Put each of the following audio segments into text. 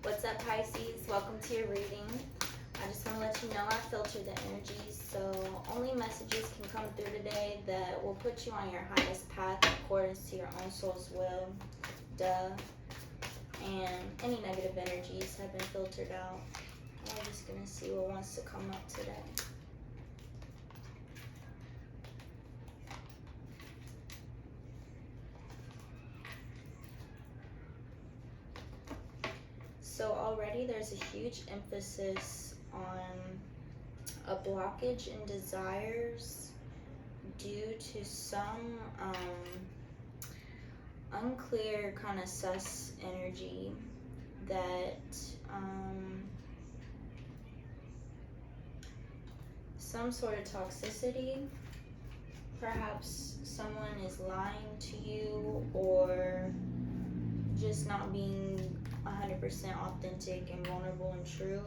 What's up, Pisces? Welcome to your reading. I just want to let you know I filter the energies, so only messages can come through today that will put you on your highest path in accordance to your own soul's will. Duh. And any negative energies have been filtered out. I'm just going to see what wants to come up today. So already there's a huge emphasis on a blockage in desires due to some unclear kind of sus energy that some sort of toxicity. Perhaps someone is lying to you or just not being 100% authentic and vulnerable and true,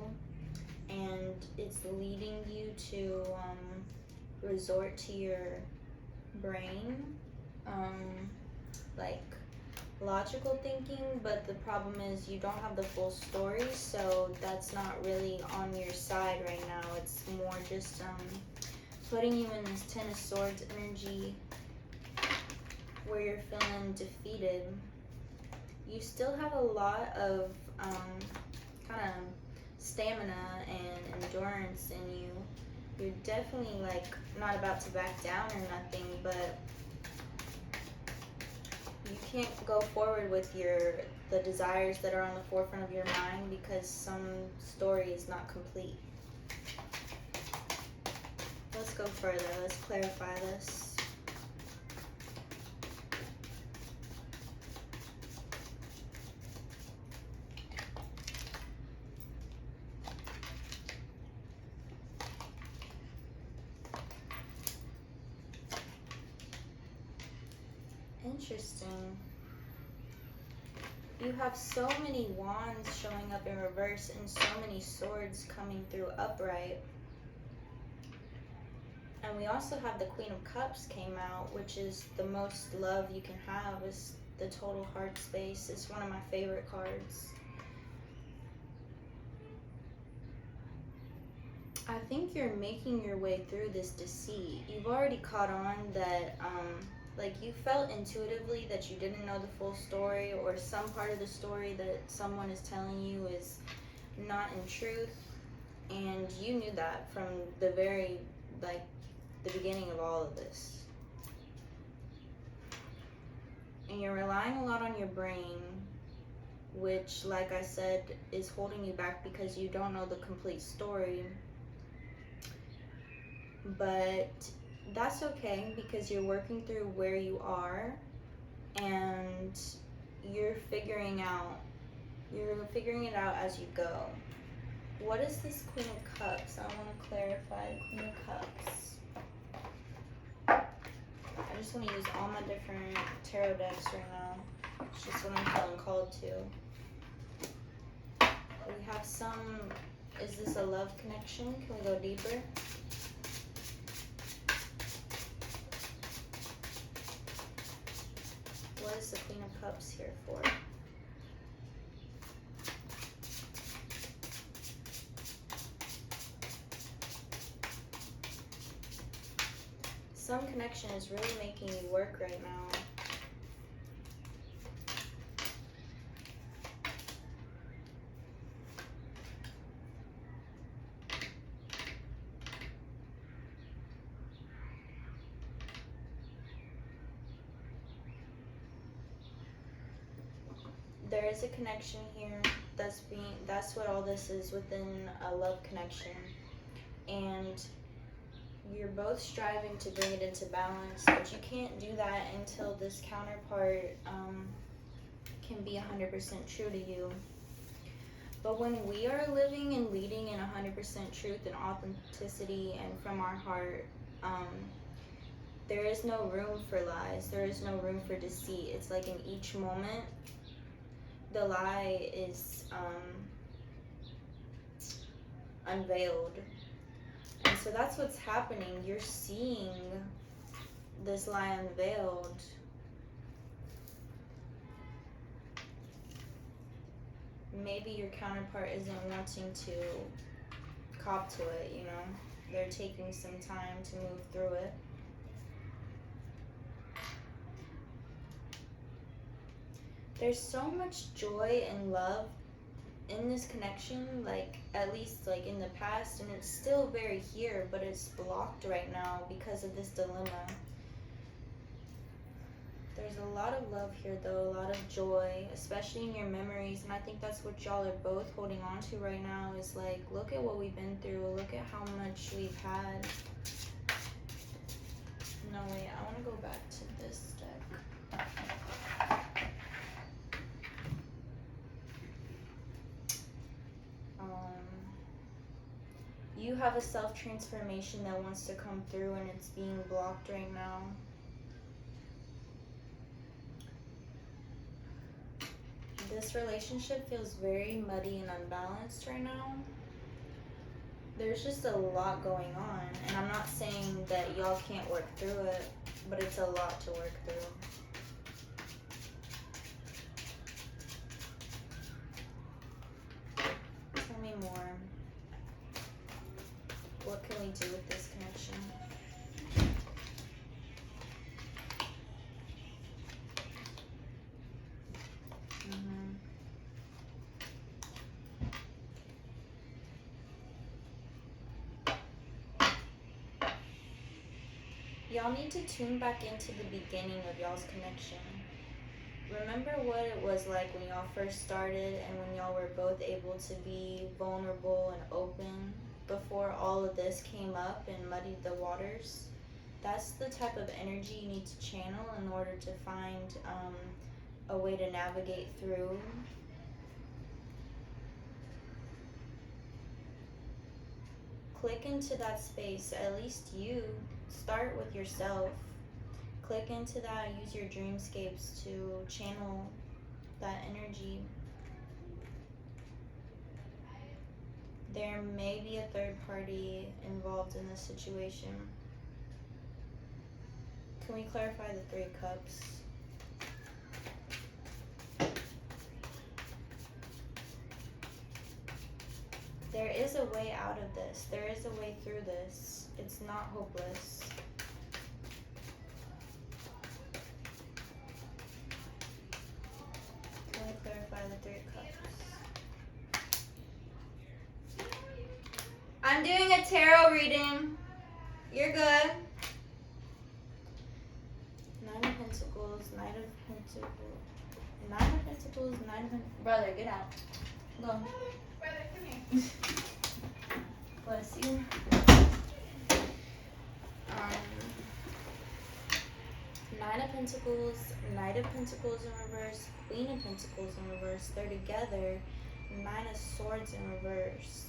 and it's leading you to resort to your brain, like logical thinking, but the problem is you don't have the full story, so that's not really on your side right now. It's more just putting you in this Ten of Swords energy where you're feeling defeated. You still have a lot of kind of stamina and endurance in you. You're definitely like not about to back down or nothing, but you can't go forward with the desires that are on the forefront of your mind because some story is not complete. Let's go further. Let's clarify this. Interesting. You have so many wands showing up in reverse and so many swords coming through upright. And we also have the Queen of Cups came out, which is the most love you can have, is the total heart space. It's one of my favorite cards. I think you're making your way through this deceit. You've already caught on that like you felt intuitively that you didn't know the full story, or some part of the story that someone is telling you is not in truth, and you knew that from the very the beginning of all of this. And you're relying a lot on your brain, which, like I said, is holding you back because you don't know the complete story. But that's okay, because you're working through where you are and you're figuring it out as you go. What is this Queen of Cups? I want to clarify the Queen of Cups. I just want to use all my different tarot decks right now. It's just what I'm feeling called to. We have some, is this a love connection? Can we go deeper? What is the Queen of Cups here for? Some connection is really making you work right now. There is a connection here that's what all this is within a love connection. And you're both striving to bring it into balance, but you can't do that until this counterpart can be 100% true to you. But when we are living and leading in 100% truth and authenticity and from our heart, there is no room for lies. There is no room for deceit. It's like in each moment, the lie is unveiled. And so that's what's happening. You're seeing this lie unveiled. maybe your counterpart isn't wanting to cop to it, you know? They're taking some time to move through it. There's so much joy and love in this connection, like at least like in the past, and it's still very here, but it's blocked right now because of this dilemma. There's a lot of love here though, a lot of joy, especially in your memories, and I think that's what y'all are both holding on to right now, is like, look at what we've been through, look at how much we've had. No, wait, I want to go back to this deck. You have a self-transformation that wants to come through, and it's being blocked right now. This relationship feels very muddy and unbalanced right now. There's just a lot going on, and I'm not saying that y'all can't work through it, but it's a lot to work through. Tell me more. What can we do with this connection? Y'all need to tune back into the beginning of y'all's connection. Remember what it was like when y'all first started and when y'all were both able to be vulnerable and open before all of this came up and muddied the waters. That's the type of energy you need to channel in order to find a way to navigate through. Click into that space. At least you start with yourself. Click into that. Use your dreamscapes to channel that energy. There may be a third party involved in this situation. Can we clarify the Three of Cups? There is a way out of this. There is a way through this. It's not hopeless. Can we clarify the Three of Cups? I'm doing a tarot reading. You're good. Nine of Pentacles, Knight of Pentacles, Nine of Pentacles, Nine of Pentacles. Brother, get out. Go. Brother, come here. Bless you. Nine of Pentacles, Knight of Pentacles in reverse, Queen of Pentacles in reverse. They're together. Nine of Swords in reverse.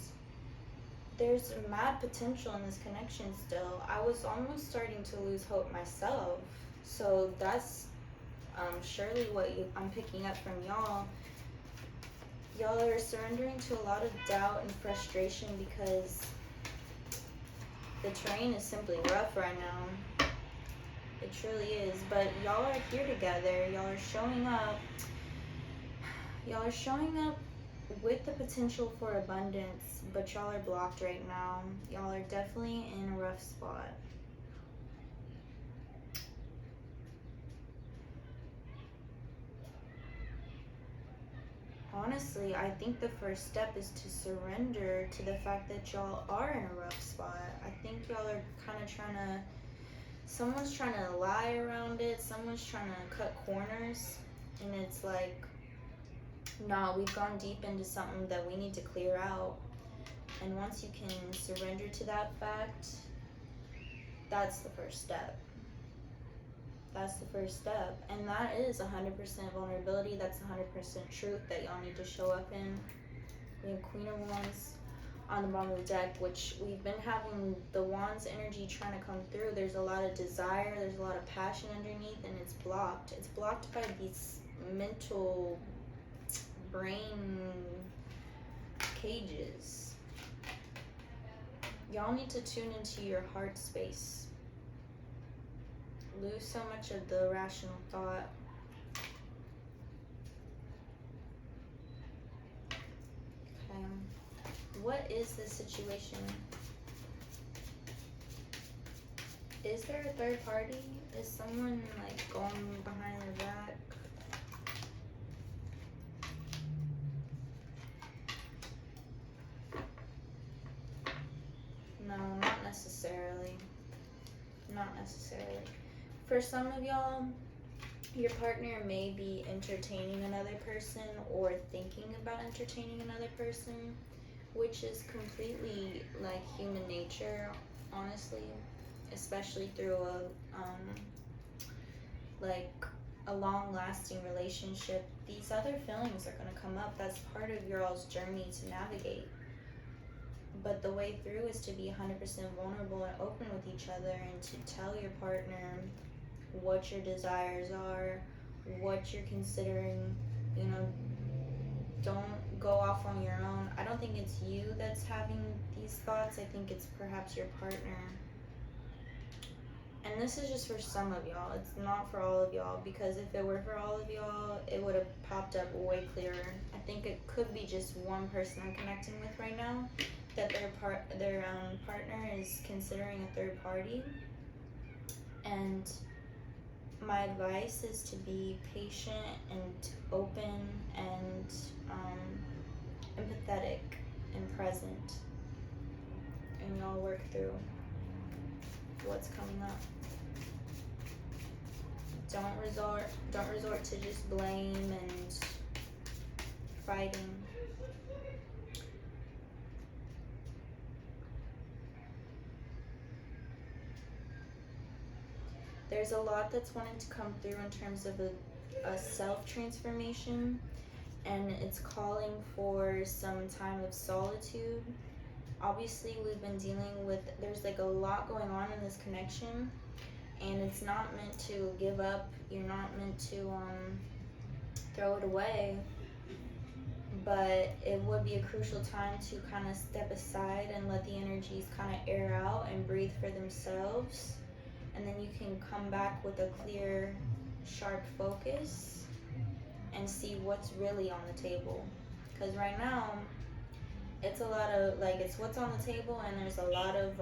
There's mad potential in this connection still. I was almost starting to lose hope myself. So that's surely what I'm picking up from y'all. Y'all are surrendering to a lot of doubt and frustration because the terrain is simply rough right now. It truly is. But y'all are here together. Y'all are showing up. Y'all are showing up with the potential for abundance, but y'all are blocked right now. Y'all are definitely in a rough spot. Honestly, I think the first step is to surrender to the fact that y'all are in a rough spot. I think y'all are kind of trying to, someone's trying to lie around it, someone's trying to cut corners, and it's like, nah, we've gone deep into something that we need to clear out. And once you can surrender to that fact, that's the first step. That's the first step. And that is 100% vulnerability. That's 100% truth that y'all need to show up in. We have Queen of Wands on the bottom of the deck, which we've been having the Wands energy trying to come through. There's a lot of desire, there's a lot of passion underneath, and it's blocked. It's blocked by these mental brain cages. Y'all need to tune into your heart space. Lose so much of the rational thought. What is this situation? Is there a third party? Is someone like going behind their back? No, not necessarily. Not necessarily. For some of y'all, your partner may be entertaining another person or thinking about entertaining another person, which is completely like human nature, honestly, especially through a long-lasting relationship. These other feelings are going to come up. That's part of your all's journey to navigate. But the way through is to be 100% vulnerable and open with each other, and to tell your partner what your desires are, what you're considering. You know, don't go off on your own. I don't think it's you that's having these thoughts. I think it's perhaps your partner. And this is just for some of y'all. It's not for all of y'all, because if it were for all of y'all, it would have popped up way clearer. I think it could be just one person I'm connecting with right now, that their partner is considering a third party. And my advice is to be patient and open and empathetic and present, and y'all work through what's coming up. Don't resort to just blame and fighting. There's a lot that's wanting to come through in terms of a self-transformation, and it's calling for some time of solitude. Obviously, we've been dealing with, there's like a lot going on in this connection, and it's not meant to give up. You're not meant to throw it away, but it would be a crucial time to kind of step aside and let the energies kind of air out and breathe for themselves. And then you can come back with a clear, sharp focus and see what's really on the table. Because right now, it's a lot of, like, it's what's on the table, and there's a lot of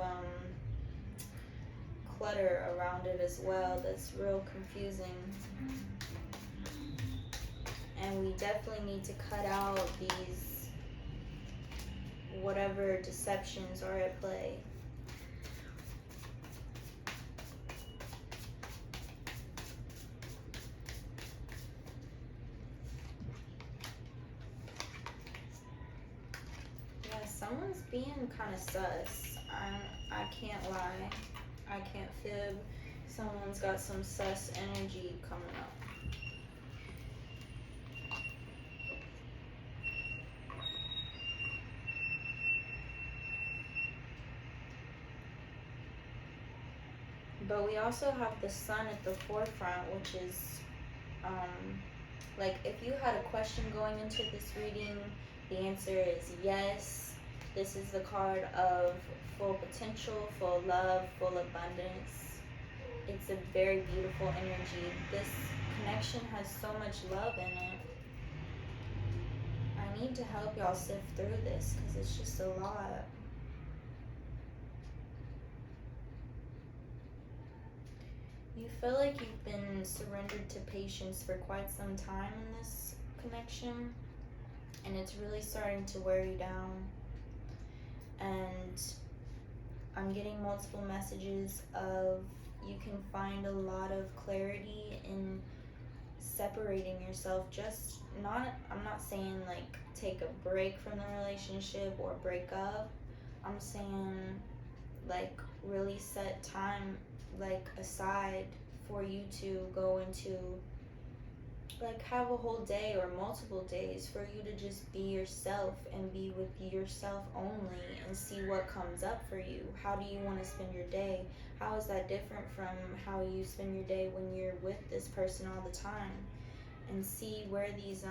clutter around it as well that's real confusing. And we definitely need to cut out these whatever deceptions are at play. Someone's being kind of sus. I can't lie. I can't fib. Someone's got some sus energy coming up. But we also have the sun at the forefront, which is, like, if you had a question going into this reading, the answer is yes. This is the card of full potential, full love, full abundance. It's a very beautiful energy. This connection has so much love in it. I need to help y'all sift through this because it's just a lot. You feel like you've been surrendered to patience for quite some time in this connection, and it's really starting to wear you down. And I'm getting multiple messages of you can find a lot of clarity in separating yourself. I'm not saying like take a break from the relationship or break up. I'm saying like really set time like aside for you to go into, like, have a whole day or multiple days for you to just be yourself and be with yourself only, and see what comes up for you. How do you want to spend your day? How is that different from how you spend your day when you're with this person all the time? And see where these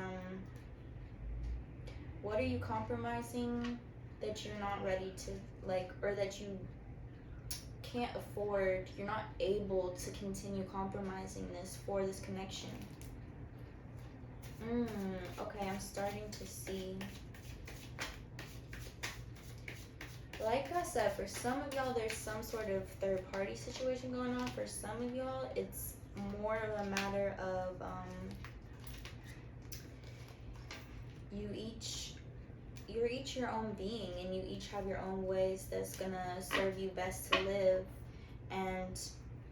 what are you compromising that you're not ready to, like, or that you can't afford, you're not able to continue compromising this for this connection. Okay, I'm starting to see. like I said, for some of y'all, there's some sort of third party situation going on. For some of y'all, it's more of a matter of you're each your own being, and you each have your own ways that's gonna serve you best to live. And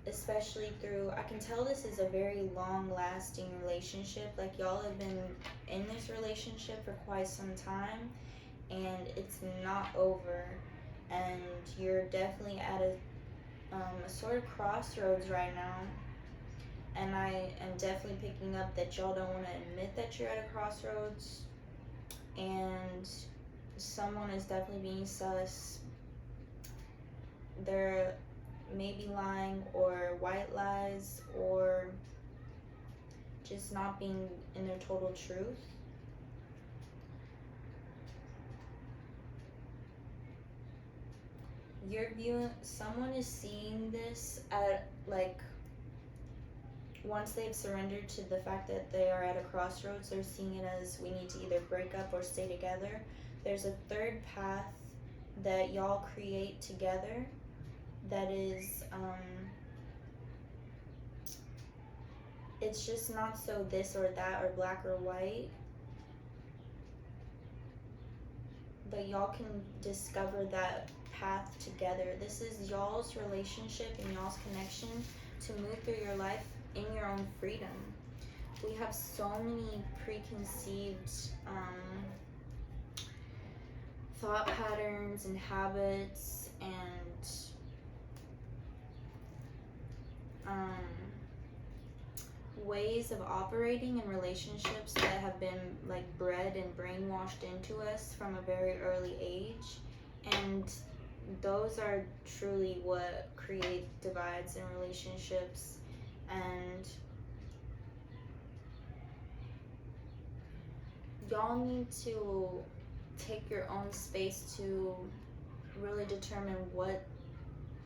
especially through, I can tell this is a very long lasting relationship. Like, y'all have been in this relationship for quite some time, and it's not over. And you're definitely at a sort of crossroads right now. And I am definitely picking up that y'all don't want to admit that you're at a crossroads. And someone is definitely being sus. They're maybe lying, or white lies, or just not being in their total truth. Someone is seeing this at, like, once they've surrendered to the fact that they are at a crossroads, they're seeing it as, we need to either break up or stay together. There's a third path that y'all create together that is, it's just not so this or that or black or white, but y'all can discover that path together. This is y'all's relationship and y'all's connection to move through your life in your own freedom. We have so many preconceived thought patterns and habits and ways of operating in relationships that have been, like, bred and brainwashed into us from a very early age. And those are truly what create divides in relationships. And y'all need to take your own space to really determine what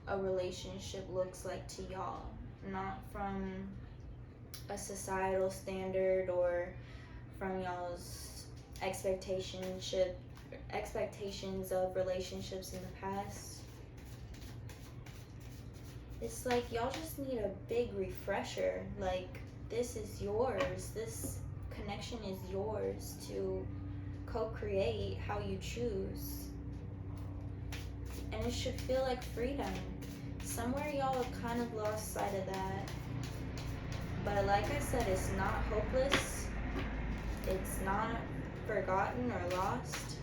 a relationship looks like to y'all, not from a societal standard or from y'all's expectations of relationships in the past. It's like y'all just need a big refresher. Like, this is yours. This connection is yours to co-create how you choose. And it should feel like freedom. Somewhere y'all have kind of lost sight of that. But like I said, it's not hopeless. It's not forgotten or lost.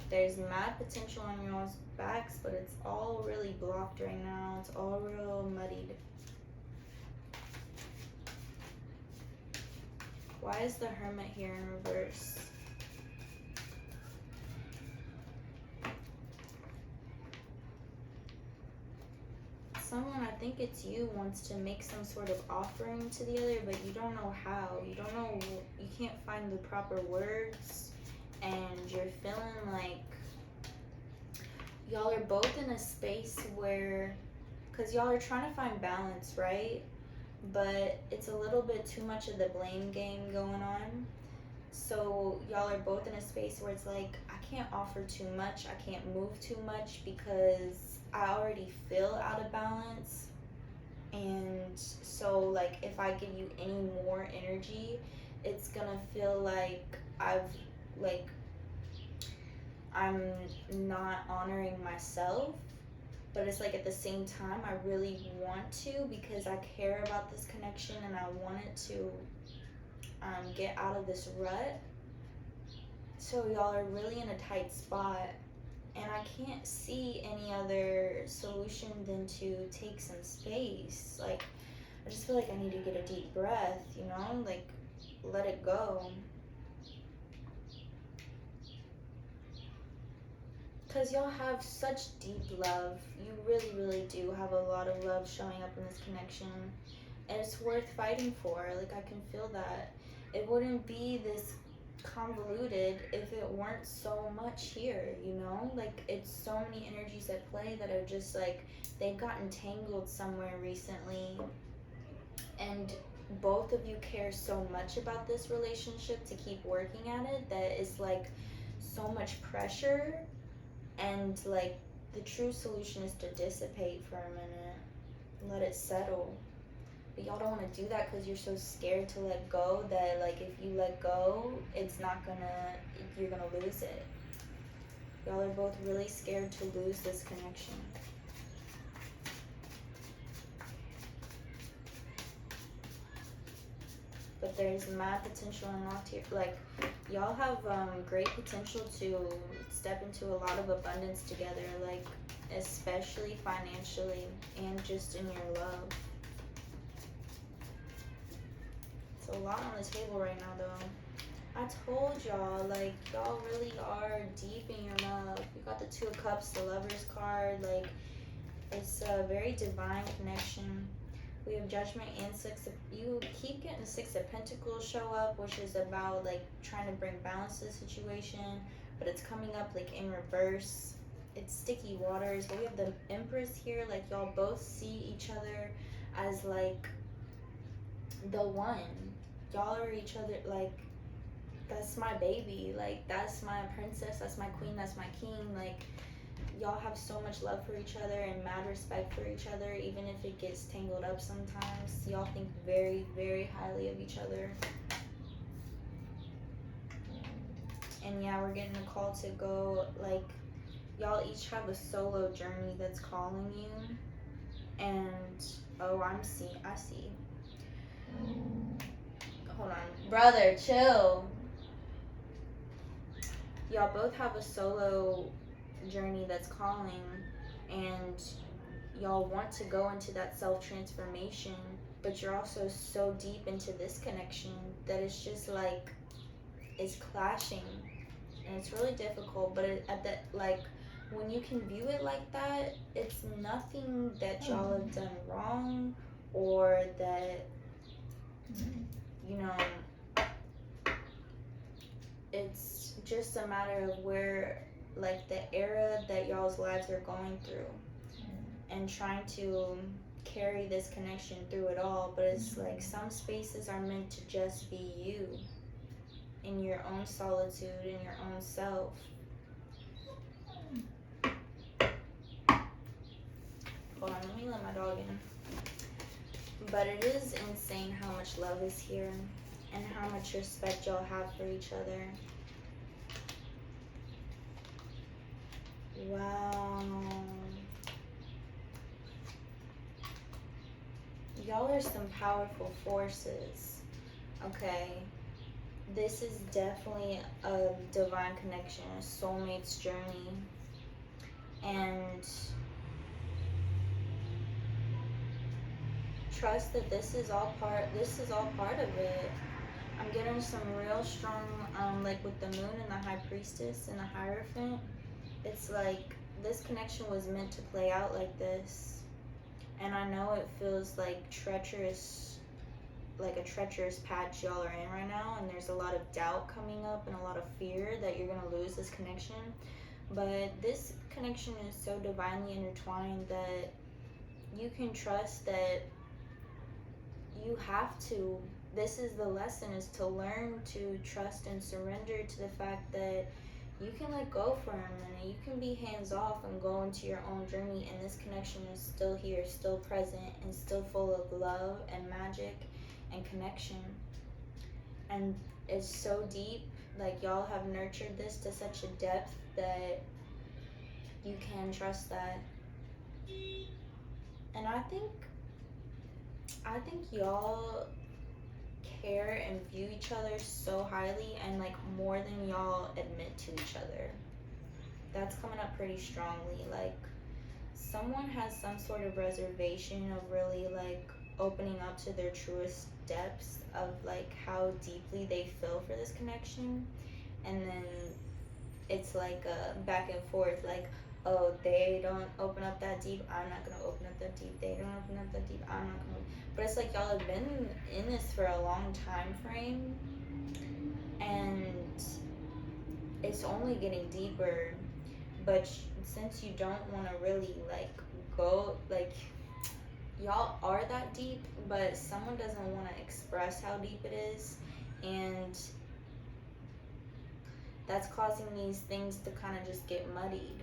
There's mad potential on y'all's backs, but it's all really blocked right now. It's all real muddied. Why is the Hermit here in reverse? Someone, I think it's you, wants to make some sort of offering to the other, but you don't know how. You don't know, you can't find the proper words, and you're feeling like y'all are both in a space where, because y'all are trying to find balance, right? But it's a little bit too much of the blame game going on. So y'all are both in a space where it's like, I can't offer too much, I can't move too much, because I already feel out of balance. And so, like, if I give you any more energy, it's gonna feel like I'm not honoring myself. But it's like, at the same time, I really want to, because I care about this connection and I want it to get out of this rut. So y'all are really in a tight spot, and I can't see any other solution than to take some space. Like, I just feel like I need to get a deep breath, you know, like, let it go. Because y'all have such deep love. You really, really do have a lot of love showing up in this connection. And it's worth fighting for. Like, I can feel that. It wouldn't be this convoluted if it weren't so much here, you know? Like, it's so many energies at play that are just like, they've gotten tangled somewhere recently. And both of you care so much about this relationship to keep working at it that it's like so much pressure. And like the true solution is to dissipate for a minute, let it settle. But y'all don't want to do that because you're so scared to let go that like if you let go, you're gonna lose it. Y'all are both really scared to lose this connection. But there's mad potential unlocked here. Like, y'all have great potential to step into a lot of abundance together, like, especially financially and just in your love. It's a lot on the table right now, though. I told y'all, like, y'all really are deep in your love. You got the Two of Cups, the Lover's card. Like, it's a very divine connection. We have Judgment and you keep getting 6 of Pentacles show up, which is about like trying to bring balance to the situation, but it's coming up like in reverse. It's sticky waters. But we have the Empress here, like y'all both see each other as like the one. Y'all are each other, like, that's my baby, like that's my princess, that's my queen, that's my king. Like, y'all have so much love for each other and mad respect for each other, even if it gets tangled up sometimes. Y'all think very, very highly of each other. And yeah, we're getting a call to go, like, y'all each have a solo journey that's calling you. And, oh, I see. Hold on. Brother, chill. Y'all both have a solo journey that's calling, and y'all want to go into that self-transformation, but you're also so deep into this connection that it's just like it's clashing, and it's really difficult. But when you can view it like that, it's nothing that y'all have done wrong, or that it's just a matter of where, like, the era that y'all's lives are going through, and trying to carry this connection through it all. But it's like some spaces are meant to just be you in your own solitude, in your own self. Hold on, let me let my dog in. But it is insane how much love is here and how much respect y'all have for each other. Wow. Y'all are some powerful forces. Okay. This is definitely a divine connection, a soulmate's journey. And trust that this is all part of it. I'm getting some real strong, like with the moon and the high priestess and the hierophant. It's like this connection was meant to play out like this. And I know it feels like treacherous, like a treacherous patch y'all are in right now, and there's a lot of doubt coming up and a lot of fear that you're gonna lose this connection. But this connection is so divinely intertwined that you can trust that you have to. This is the lesson, is to learn to trust and surrender to the fact that you can let go for a minute. You can be hands off and go into your own journey, and this connection is still here, still present, and still full of love and magic and connection. And it's so deep. Like, y'all have nurtured this to such a depth that you can trust that. And I think y'all care and view each other so highly, and like more than y'all admit to each other. That's coming up pretty strongly. Like, someone has some sort of reservation of really like opening up to their truest depths of like how deeply they feel for this connection. And then it's like a back and forth, like, oh, they don't open up that deep, I'm not gonna open up that deep. They don't open up that deep, I'm not gonna. But it's like y'all have been in this for a long time frame, and it's only getting deeper. But since you don't want to really like go, like, y'all are that deep, but someone doesn't want to express how deep it is, and that's causing these things to kind of just get muddied.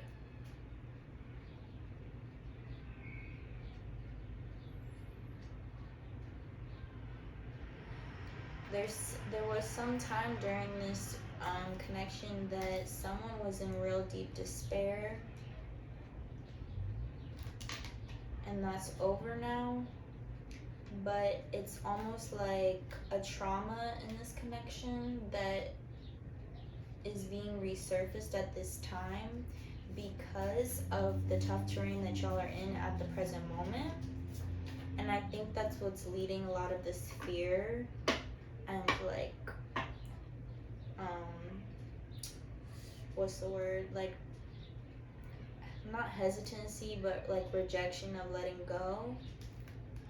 there was some time during this connection that someone was in real deep despair, and that's over now. But it's almost like a trauma in this connection that is being resurfaced at this time because of the tough terrain that y'all are in at the present moment. And I think that's what's leading a lot of this fear and like what's the word, like not hesitancy but like rejection of letting go,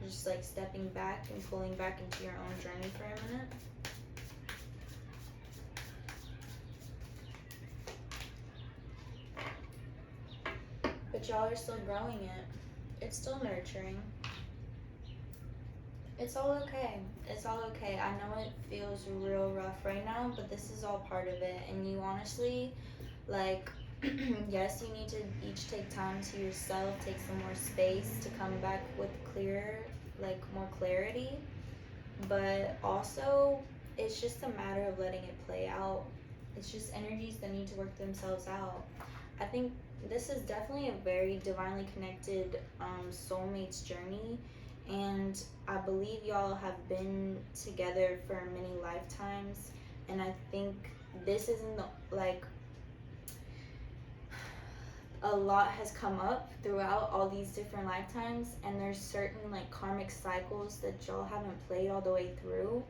just like stepping back and pulling back into your own journey for a minute. But y'all are still growing it. It's still nurturing. It's all okay. It's all okay. I know it feels real rough right now, but this is all part of it. And you honestly, like, yes, you need to each take time to yourself, take some more space to come back with more clarity. But also, it's just a matter of letting it play out. It's just energies that need to work themselves out. I think this is definitely a very divinely connected soulmates journey, and I believe y'all have been together for many lifetimes, and I think this isn't a lot has come up throughout all these different lifetimes, and there's certain like karmic cycles that y'all haven't played all the way through,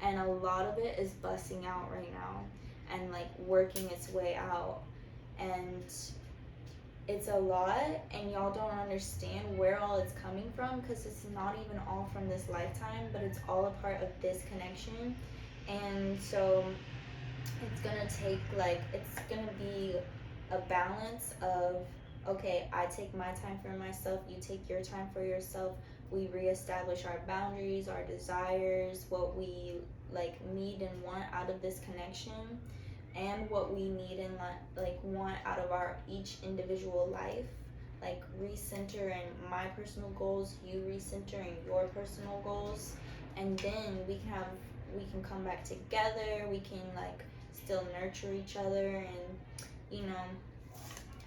and a lot of it is busting out right now and like working its way out, and it's a lot, and y'all don't understand where all it's coming from because it's not even all from this lifetime, but it's all a part of this connection. And so it's gonna take it's gonna be a balance of, okay, I take my time for myself, you take your time for yourself, we reestablish our boundaries, our desires, what we like need and want out of this connection, and what we need and like want out of our each individual life. Like recenter in my personal goals, you recenter in your personal goals, and then we can come back together. We can like still nurture each other and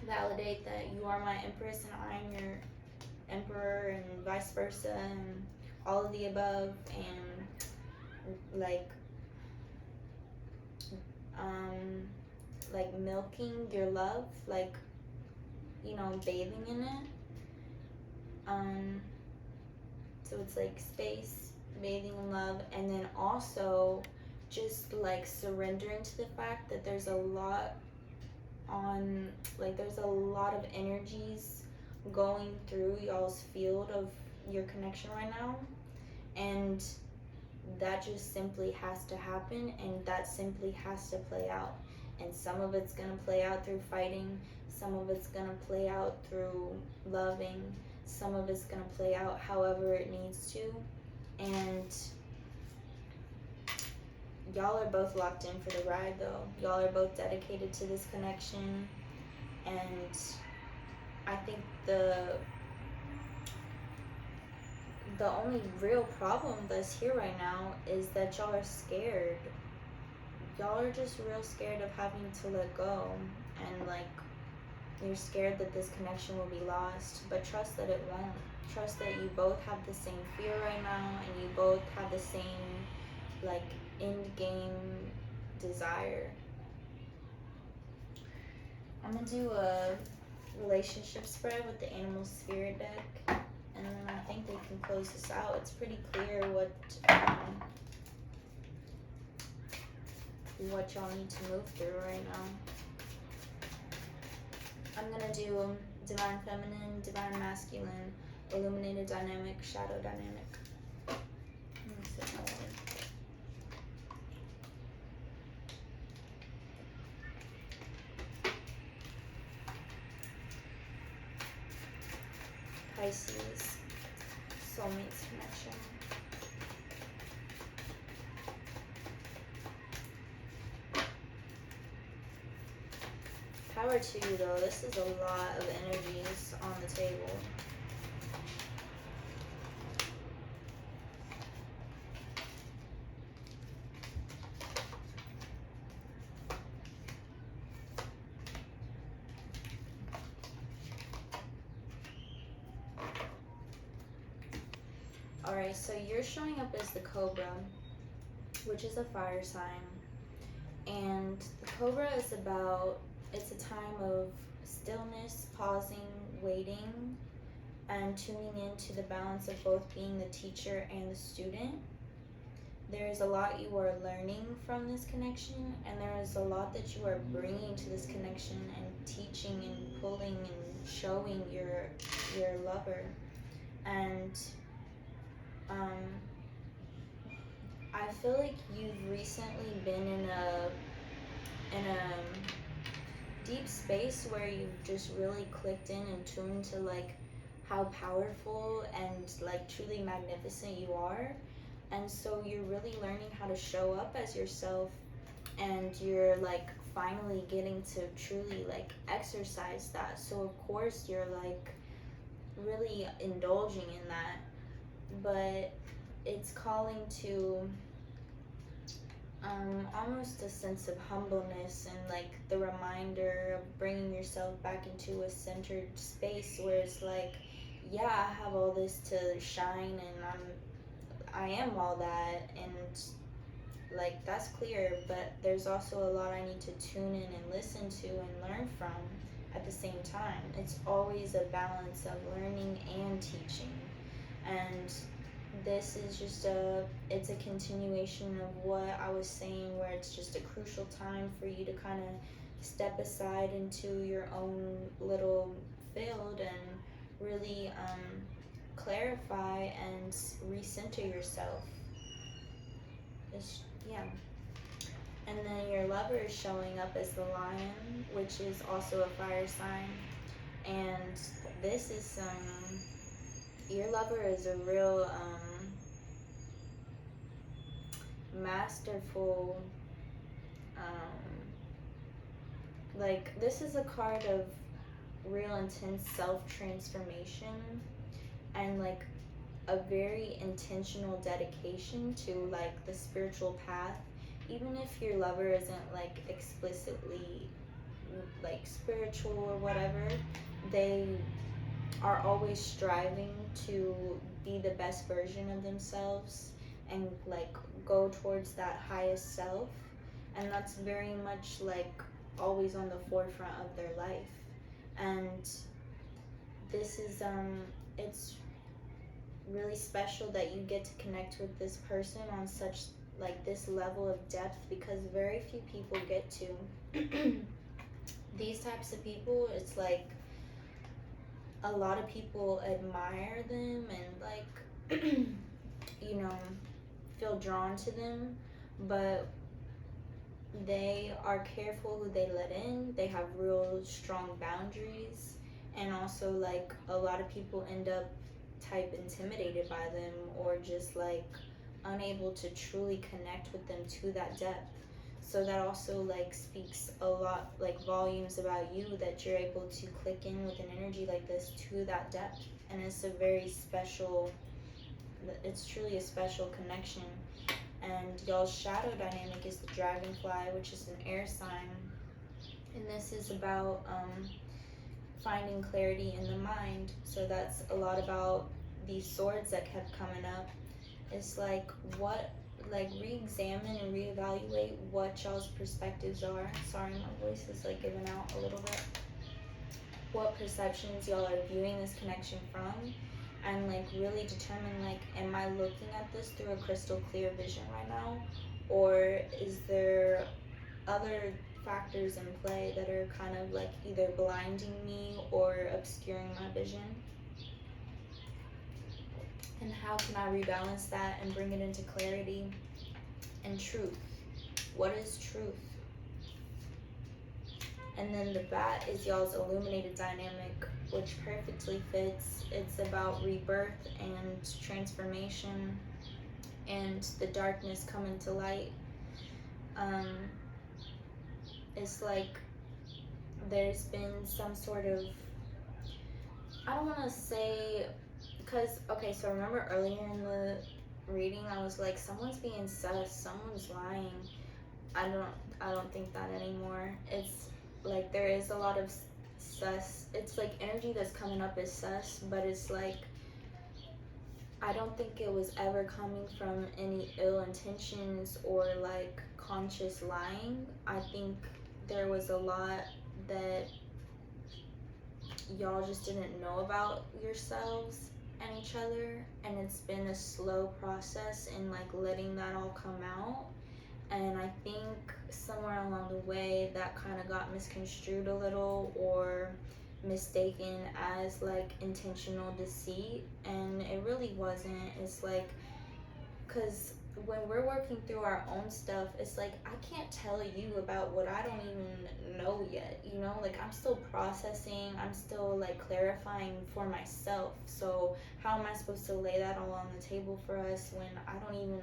validate that you are my empress and I'm your emperor, and vice versa, and all of the above, and like milking your love, like bathing in it. So it's like space, bathing in love, and then also just like surrendering to the fact that there's a lot of energies going through y'all's field of your connection right now, and that just simply has to happen, and that simply has to play out. And some of it's gonna play out through fighting, some of it's gonna play out through loving, some of it's gonna play out however it needs to. And y'all are both locked in for the ride though. Y'all are both dedicated to this connection, and I think the only real problem that's here right now is that y'all are scared. Y'all are just real scared of having to let go, and like you're scared that this connection will be lost, but trust that it won't. Trust that you both have the same fear right now, and you both have the same like end game desire. I'm gonna do a relationship spread with the animal spirit deck, and then I think they can close this out. It's pretty clear what y'all need to move through right now. I'm gonna do divine feminine, divine masculine, illuminated dynamic, shadow dynamic. Let me set my word. Pisces, soulmates connection. Power to you though, this is a lot of energies on the table. Alright, so you're showing up as the Cobra, which is a fire sign. And the Cobra is about, it's a time of stillness, pausing, waiting, and tuning into the balance of both being the teacher and the student. There is a lot you are learning from this connection, and there is a lot that you are bringing to this connection and teaching and pulling and showing your lover. And I feel like you've recently been in a deep space where you've just really clicked in and tuned to like how powerful and like truly magnificent you are. And so you're really learning how to show up as yourself, and you're like finally getting to truly like exercise that. So of course you're like really indulging in that, but it's calling to almost a sense of humbleness, and like the reminder of bringing yourself back into a centered space where it's like, yeah, I have all this to shine, and I am all that, and like that's clear, but there's also a lot I need to tune in and listen to and learn from at the same time. It's always a balance of learning and teaching, and this is just it's a continuation of what I was saying, where it's just a crucial time for you to kind of step aside into your own little field and really clarify and recenter yourself. Yeah. And then your lover is showing up as the Lion, which is also a fire sign. And this is your lover is a real masterful, like this is a card of real intense self-transformation and like a very intentional dedication to like the spiritual path. Even if your lover isn't like explicitly like spiritual or whatever, they are always striving to be the best version of themselves and like go towards that highest self, and that's very much like always on the forefront of their life. And this is it's really special that you get to connect with this person on such like this level of depth, because very few people get to. These types of people, it's like a lot of people admire them and like you know, feel drawn to them, but they are careful who they let in. They have real strong boundaries, and also like a lot of people end up type intimidated by them, or just like unable to truly connect with them to that depth. So that also like speaks a lot, like volumes about you, that you're able to click in with an energy like this to that depth. And it's a very special, it's truly a special connection. And y'all's shadow dynamic is the dragonfly, which is an air sign, and this is about finding clarity in the mind. So that's a lot about these swords that kept coming up. It's like what, like re-examine and reevaluate what y'all's perspectives are. Sorry, my voice is like giving out a little bit. What perceptions y'all are viewing this connection from, and like really determine like, am I looking at this through a crystal clear vision right now, or is there other factors in play that are kind of like either blinding me or obscuring my vision? And how can I rebalance that and bring it into clarity and truth? What is truth? And then the bat is y'all's illuminated dynamic, which perfectly fits. It's about rebirth and transformation and the darkness coming to light. It's like there's been some sort of, I don't want to say, because, okay, so remember earlier in the reading, I was like, someone's being sus, someone's lying. I don't think that anymore. It's like there is a lot of sus. It's like energy that's coming up is sus, but it's like I don't think it was ever coming from any ill intentions or like conscious lying. I think there was a lot that y'all just didn't know about yourselves and each other, and it's been a slow process in like letting that all come out. And I think somewhere along the way that kind of got misconstrued a little or mistaken as like intentional deceit, and it really wasn't. It's like, because when we're working through our own stuff, it's like I can't tell you about what I don't even know yet, you know? Like I'm still processing, I'm still like clarifying for myself. So how am I supposed to lay that all on the table for us when I don't even,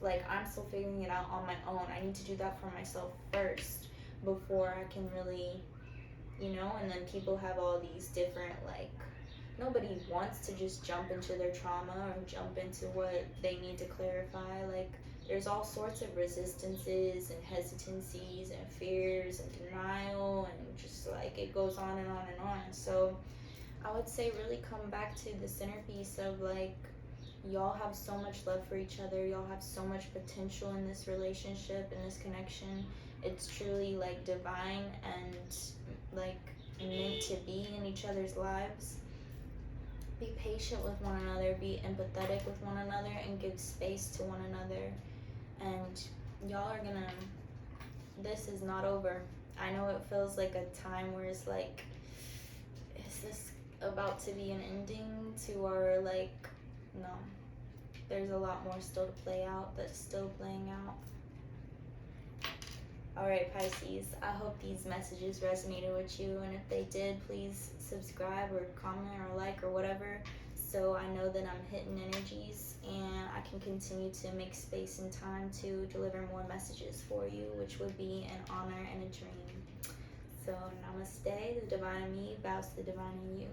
like, I'm still figuring it out on my own? I need to do that for myself first before I can really, you know? And then people have all these different, like, nobody wants to just jump into their trauma or jump into what they need to clarify. Like, there's all sorts of resistances and hesitancies and fears and denial, and just like it goes on and on and on. So I would say really come back to the centerpiece of like, y'all have so much love for each other, y'all have so much potential in this relationship, in this connection. It's truly like divine and like meant to be in each other's lives. Be patient with one another, be empathetic with one another, and give space to one another. And y'all are gonna, this is not over. I know it feels like a time where it's like, is this about to be an ending to our, like, no. There's a lot more still to play out that's still playing out. Alright, Pisces, I hope these messages resonated with you, and if they did, please subscribe or comment or like or whatever, so I know that I'm hitting energies and I can continue to make space and time to deliver more messages for you, which would be an honor and a dream. So namaste, the divine in me bows to the divine in you.